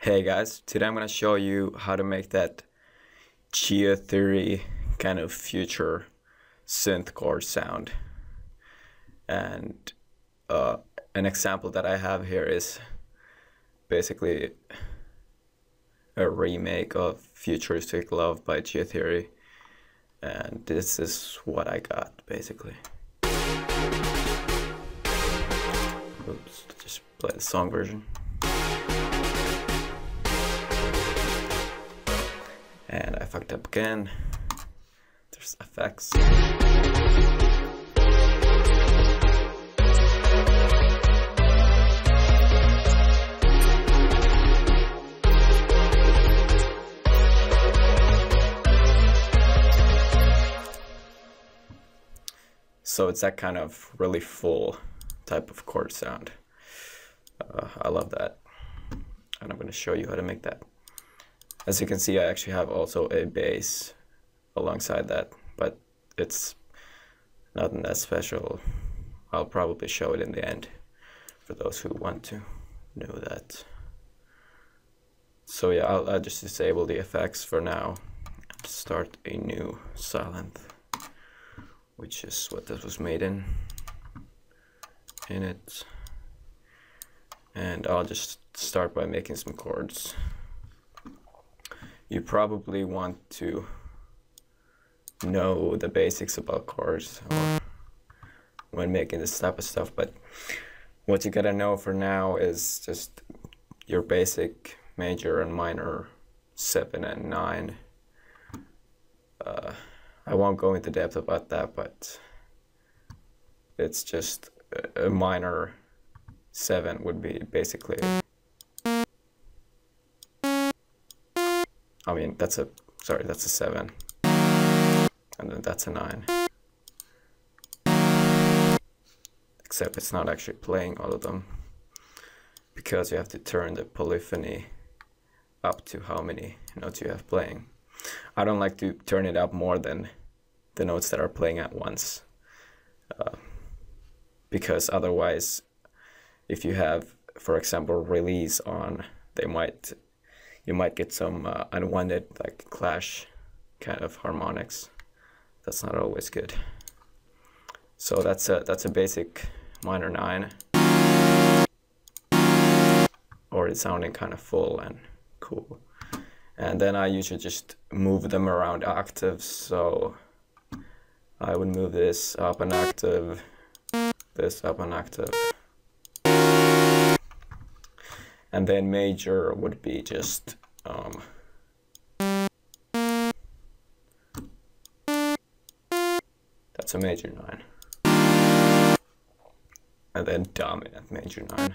Hey guys, today I'm gonna show you how to make that geotheory kind of future synth chord sound. And an example that I have here is basically a remake of Futuristic Love by Geotheory, and this is what I got basically. Oops, just play the song version. And I fucked up again. There's effects. So it's that kind of really full type of chord sound. I love that. And I'm going to show you how to make that. As you can see, I actually have also a bass alongside that, but it's nothing that special. I'll probably show it in the end for those who want to know that. So yeah, I'll just disable the effects for now and start a new Sylenth, which is what this was made in it. And I'll just start by making some chords. You probably want to know the basics about chords when making this type of stuff, but what you gotta know for now is just your basic major and minor 7 and 9. I won't go into depth about that, but it's just a minor 7 would be basically, I mean, that's a 7, and then that's a 9. Except it's not actually playing all of them, because you have to turn the polyphony up to how many notes you have playing. I don't like to turn it up more than the notes that are playing at once, because otherwise, if you have, for example, release on, you might get some unwanted, like clash kind of harmonics. That's not always good. So that's a basic minor 9, already sounding kind of full and cool. And then I usually just move them around octaves. So I would move this up an octave, this up an octave. And then major would be just that's a major 9. And then dominant major 9.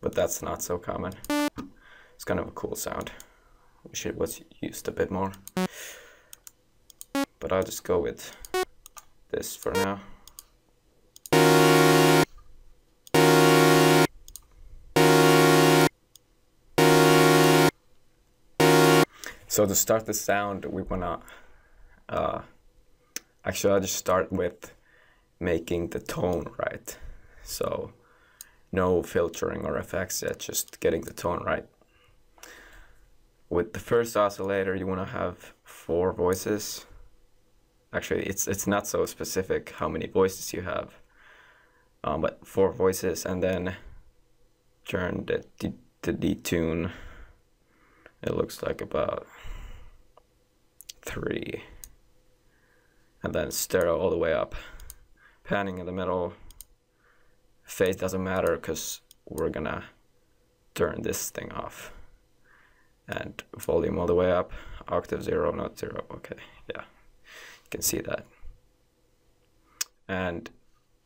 But that's not so common. It's kind of a cool sound. Wish it was used a bit more. But I'll just go with this for now. So to start the sound, we wanna, actually I'll just start with making the tone right. So no filtering or effects yet, just getting the tone right. With the first oscillator, you wanna have 4 voices. Actually, it's not so specific how many voices you have, but 4 voices, and then turn the detune. It looks like about 3, and then stereo all the way up, panning in the middle. Phase doesn't matter because we're gonna turn this thing off, and volume all the way up, octave 0, not 0. Okay, yeah, you can see that. And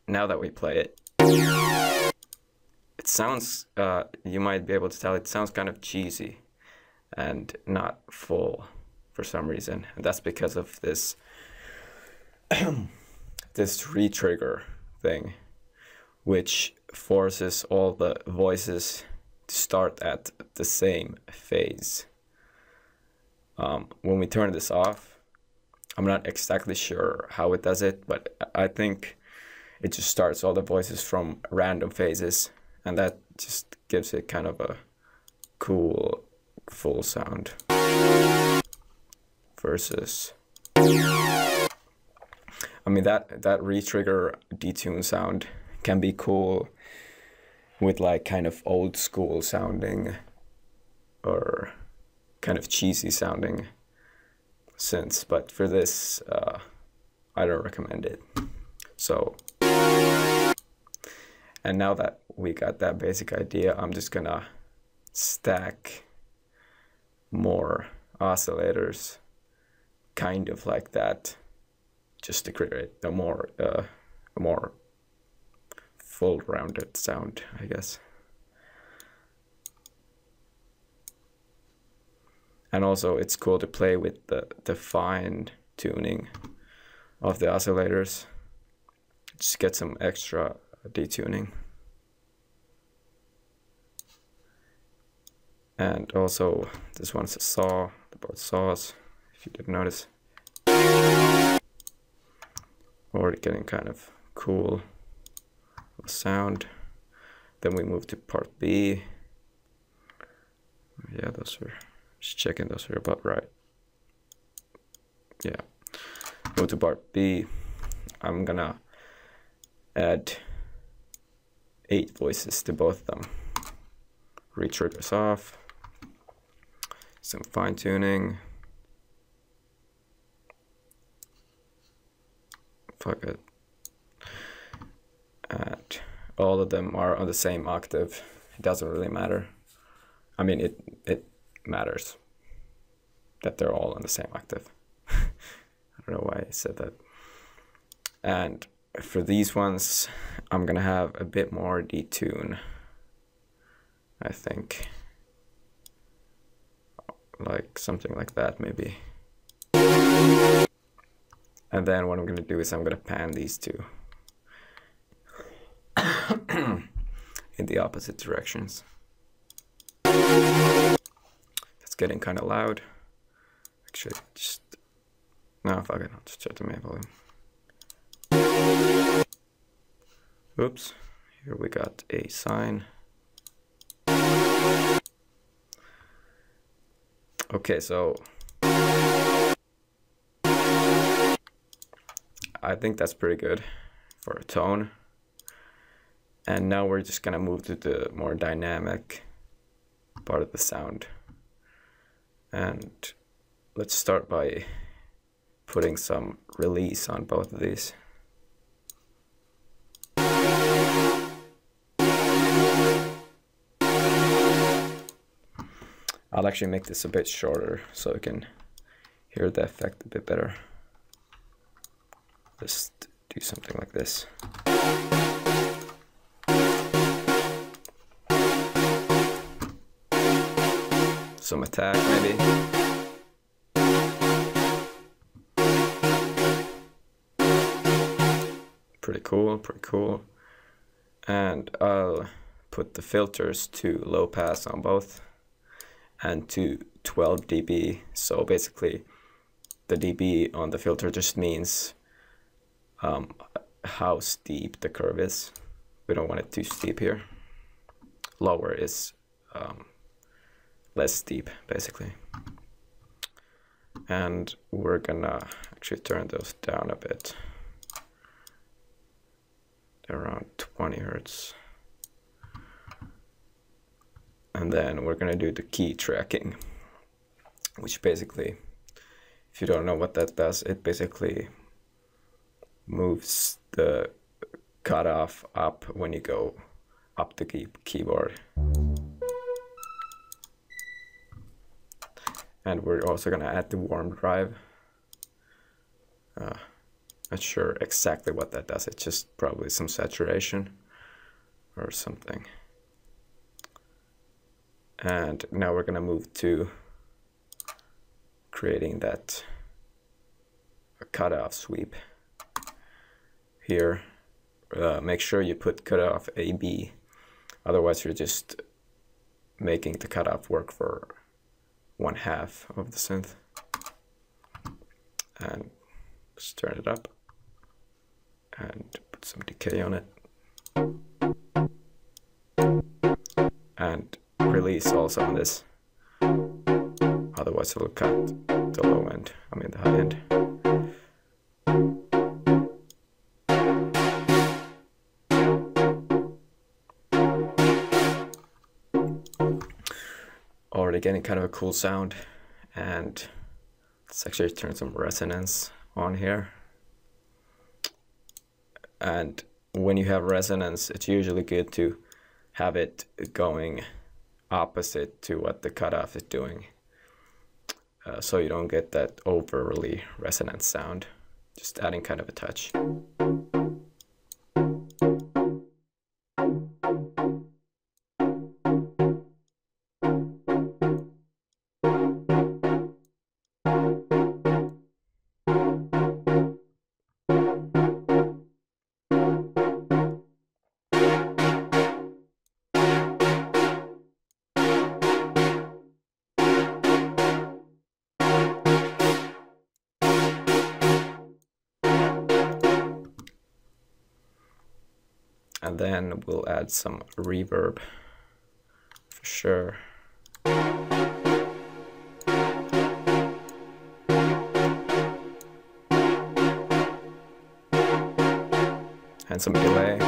now that we play it, it sounds, you might be able to tell, it sounds kind of cheesy and not full for some reason, and that's because of this this retrigger thing, which forces all the voices to start at the same phase. When we turn this off, I'm not exactly sure how it does it, but I think it just starts all the voices from random phases and that just gives it kind of a cool full sound versus, I mean, that retrigger detune sound can be cool with like kind of old school sounding or kind of cheesy sounding synths, but for this I don't recommend it. So, and now that we got that basic idea, I'm just gonna stack more oscillators kind of like that, just to create a more full rounded sound, I guess. And also it's cool to play with the fine tuning of the oscillators. Just get some extra detuning. And also this one's a saw, both saws, if you didn't notice. Already getting kind of cool sound. Then we move to part B. Yeah, those are, just checking those are about right. Yeah. Go to part B. I'm gonna add 8 voices to both of them. Retriggers off. Some fine tuning. Fuck it. And all of them are on the same octave. It doesn't really matter. I mean, it matters that they're all on the same octave. I don't know why I said that. And for these ones, I'm gonna have a bit more detune, I think. Like something like that, maybe. And then what I'm gonna do is I'm gonna pan these two in the opposite directions. It's getting kind of loud. Actually, just, no, fuck it, I'll just turn the main volume. Oops, here we got a sine. Okay, so I think that's pretty good for a tone. And now we're just gonna move to the more dynamic part of the sound. And let's start by putting some release on both of these. I'll actually make this a bit shorter so you can hear the effect a bit better. Just do something like this. Some attack maybe. Pretty cool, pretty cool. And I'll put the filters to low pass on both and to 12 dB. So basically the dB on the filter just means how steep the curve is. We don't want it too steep here. Lower is less steep, basically. And we're gonna actually turn those down a bit. They're around 20 Hertz. And then we're gonna do the key tracking, which basically, if you don't know what that does, it basically moves the cutoff up when you go up the keyboard. And we're also gonna add the warm drive. Not sure exactly what that does. It's just probably some saturation or something. And now we're gonna move to creating that cutoff sweep here. Make sure you put cutoff AB, otherwise you're just making the cutoff work for 1/2 of the synth. And just turn it up and put some decay on it. release also on this. Otherwise it'll cut the low end, I mean the high end. Already getting kind of a cool sound, and let's actually turn some resonance on here. And when you have resonance, it's usually good to have it going opposite to what the cutoff is doing, so you don't get that overly resonant sound. Just adding kind of a touch. And then we'll add some reverb for sure. And some delay.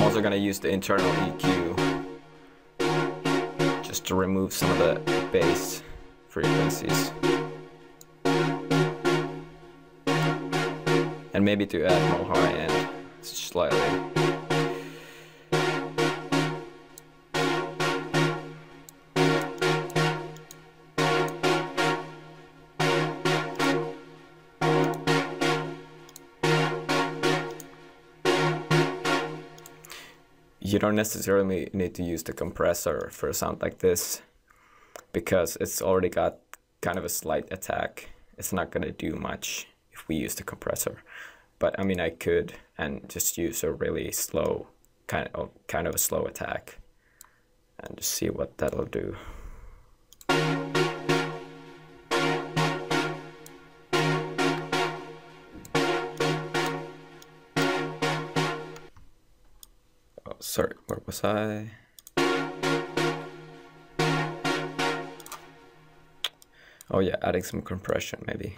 I'm going to use the internal EQ just to remove some of the bass frequencies, and maybe to add more high end slightly. You don't necessarily need to use the compressor for a sound like this, because it's already got kind of a slight attack. It's not going to do much if we use the compressor. But I mean, I could and just use a really slow, kind of a slow attack, and just see what that'll do. Sorry, where was I? Oh yeah, adding some compression maybe.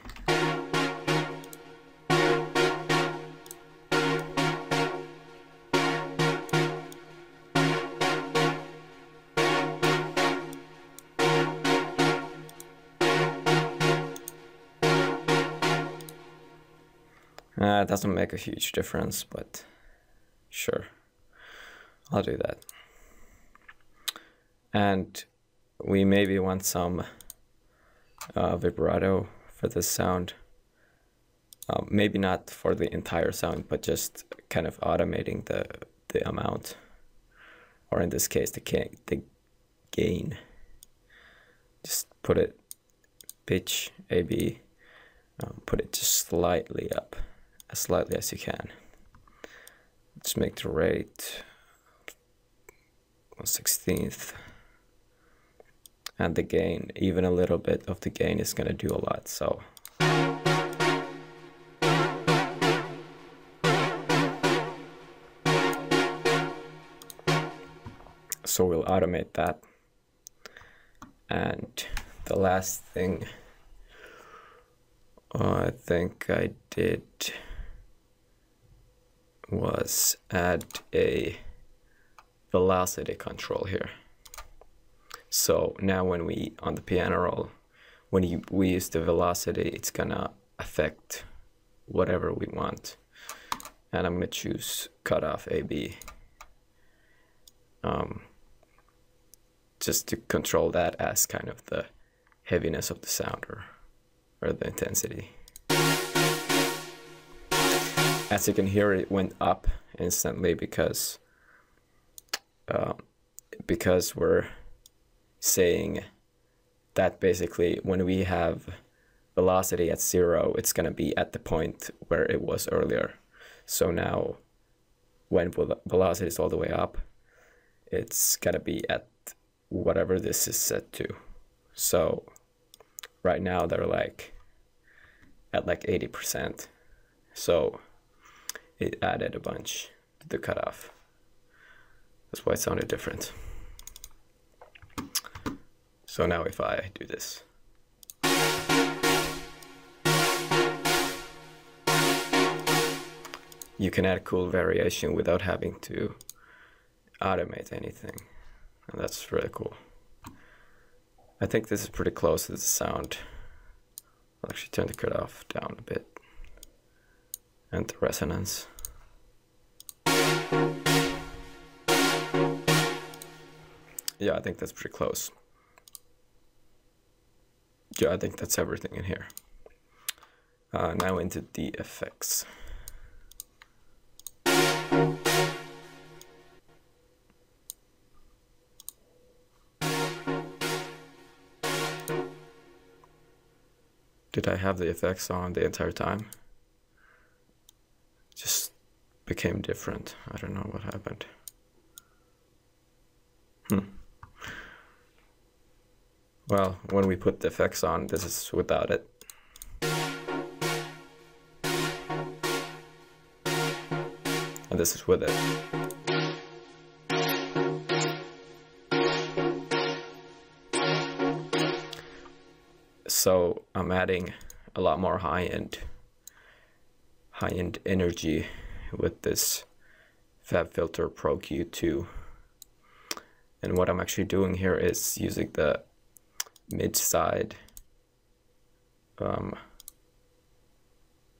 It doesn't make a huge difference, but sure. I'll do that. And we maybe want some vibrato for this sound. Maybe not for the entire sound, but just kind of automating the amount, or in this case the gain. Just put it pitch AB, put it just slightly up, as slightly as you can. Just make the rate 1/16, and the gain, even a little bit of the gain is going to do a lot. So we'll automate that. And the last thing I think I did was add a velocity control here. So now when we, on the piano roll, when we use the velocity, it's gonna affect whatever we want. And I'm gonna choose cutoff AB, just to control that as kind of the heaviness of the sound, or the intensity. As you can hear, it went up instantly because we're saying that basically when we have velocity at 0, it's going to be at the point where it was earlier. So now when velocity is all the way up, it's going to be at whatever this is set to. So right now they're like at like 80%. So it added a bunch to the cutoff. That's why it sounded different. So now if I do this, you can add cool variation without having to automate anything. And that's really cool. I think this is pretty close to the sound. I'll actually turn the cutoff down a bit. And the resonance. Yeah, I think that's pretty close. Yeah, I think that's everything in here. Now into the effects. Did I have the effects on the entire time? It just became different. I don't know what happened. Well, when we put the effects on, this is without it. And this is with it. So I'm adding a lot more high-end energy with this FabFilter Pro Q2. And what I'm actually doing here is using the mid-side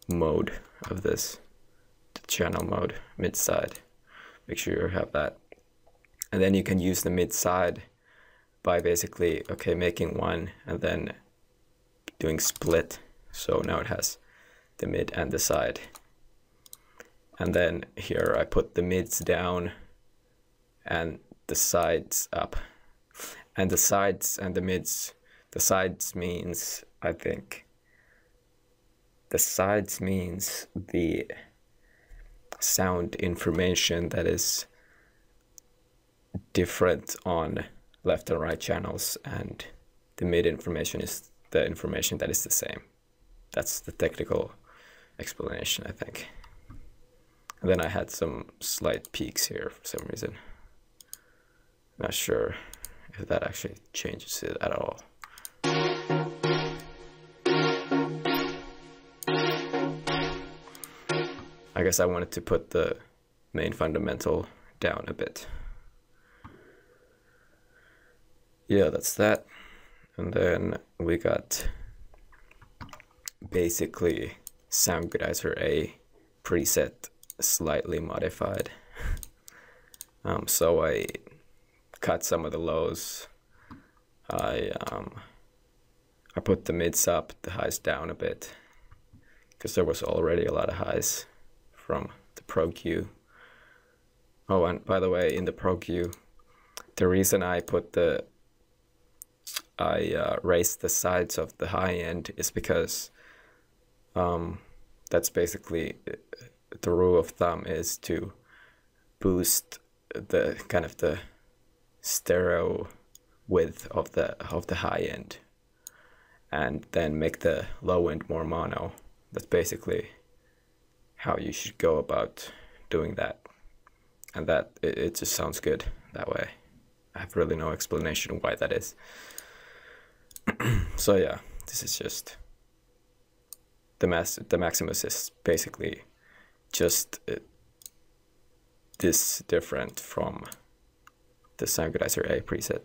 mode of this, the channel mode, mid-side. Make sure you have that. And then you can use the mid-side by basically, okay, making one and then doing split. So now it has the mid and the side. And then here I put the mids down and the sides up. And the sides and the mids, the sides means, I think, the sides means the sound information that is different on left and right channels, and the mid information is the information that is the same. That's the technical explanation, I think. And then I had some slight peaks here for some reason. Not sure if that actually changes it at all. I guess I wanted to put the main fundamental down a bit. Yeah, that's that. And then we got basically Soundgoodizer A preset slightly modified. So I cut some of the lows. I put the mids up, the highs down a bit, because there was already a lot of highs from the Pro Q. Oh, and by the way, in the Pro Q, the reason I raised the sides of the high end is because that's basically the rule of thumb, is to boost the kind of the stereo width of the high end and then make the low end more mono. That's basically how you should go about doing that, and that it just sounds good that way. I have really no explanation why that is. So yeah, this is just the Maximus is basically just this different from the Soundgoodizer A preset,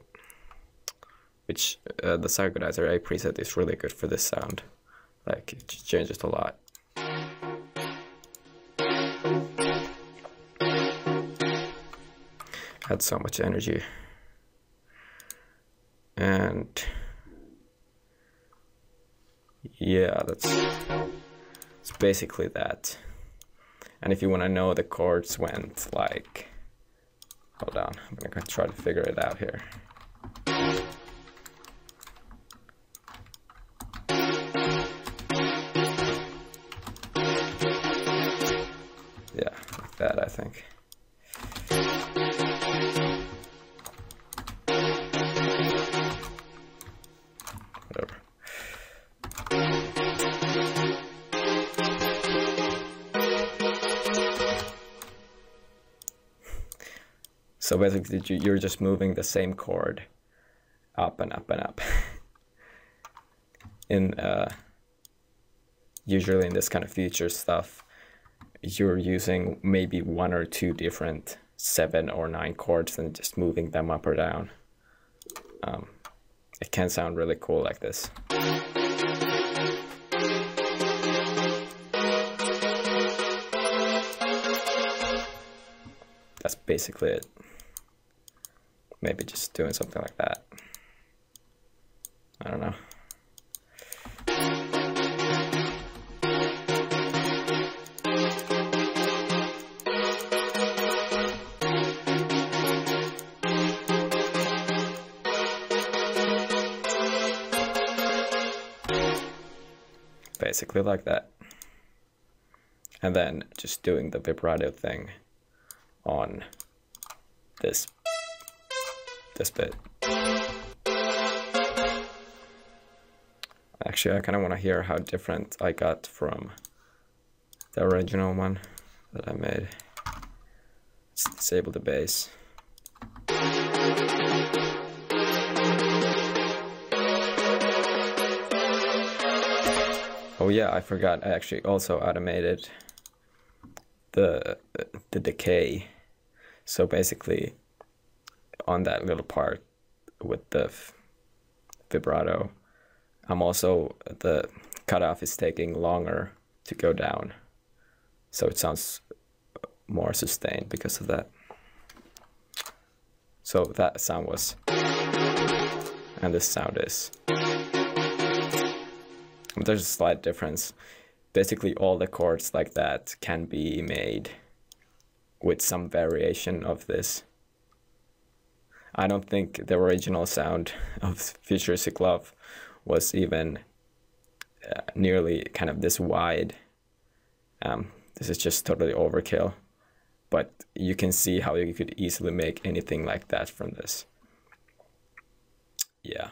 which the Soundgoodizer A preset is really good for this sound. Like, it just changes a lot. Had so much energy. And yeah, that's basically that. And if you want to know, the chords went like, hold on, I'm gonna try to figure it out here. Yeah, like that, I think. So basically you're just moving the same chord up and up and up. In usually in this kind of feature stuff, you're using maybe 1 or 2 different 7 or 9 chords and just moving them up or down. It can sound really cool like this. That's basically it. Maybe just doing something like that. I don't know. Basically like that. And then just doing the vibrato thing on this bit. Actually, I kind of want to hear how different I got from the original one that I made. Let's disable the bass. Oh yeah, I forgot. I actually also automated the decay. So basically, on that little part with the vibrato, the cutoff is taking longer to go down. So it sounds more sustained because of that. So that sound was, and this sound is. There's a slight difference. Basically all the chords like that can be made with some variation of this. I don't think the original sound of Futuristic Love was even nearly kind of this wide. This is just totally overkill. But you can see how you could easily make anything like that from this. Yeah.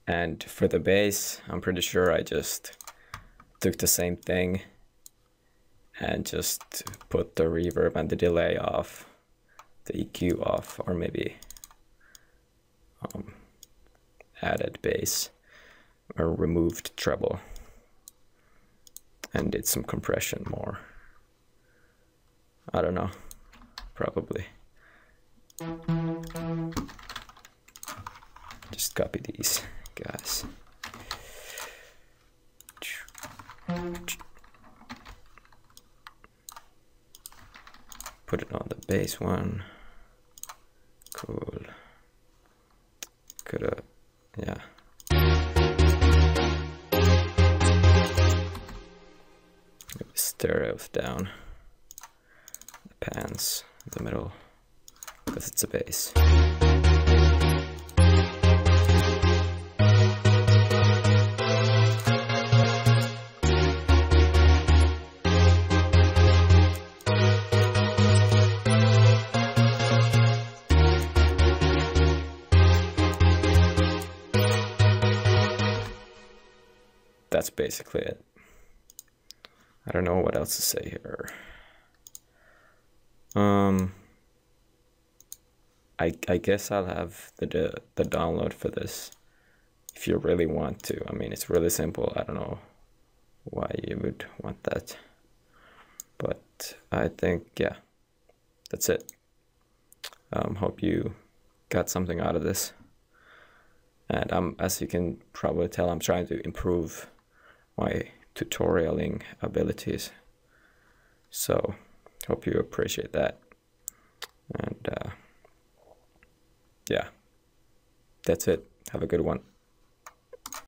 And for the bass, I'm pretty sure I just took the same thing and just put the reverb and the delay off, the EQ off, or maybe added bass or removed treble and did some compression more. I don't know, probably. Just copy these guys. Put it on the bass one. Cool. Coulda, yeah. Maybe stereos down. The pans in the middle, because it's a bass. That's basically it. I don't know what else to say here. I guess I'll have the download for this if you really want to. I mean, it's really simple. I don't know why you would want that, but I think, yeah, that's it. Hope you got something out of this. And as you can probably tell, I'm trying to improve my tutorialing abilities. So hope you appreciate that. And yeah, that's it. Have a good one.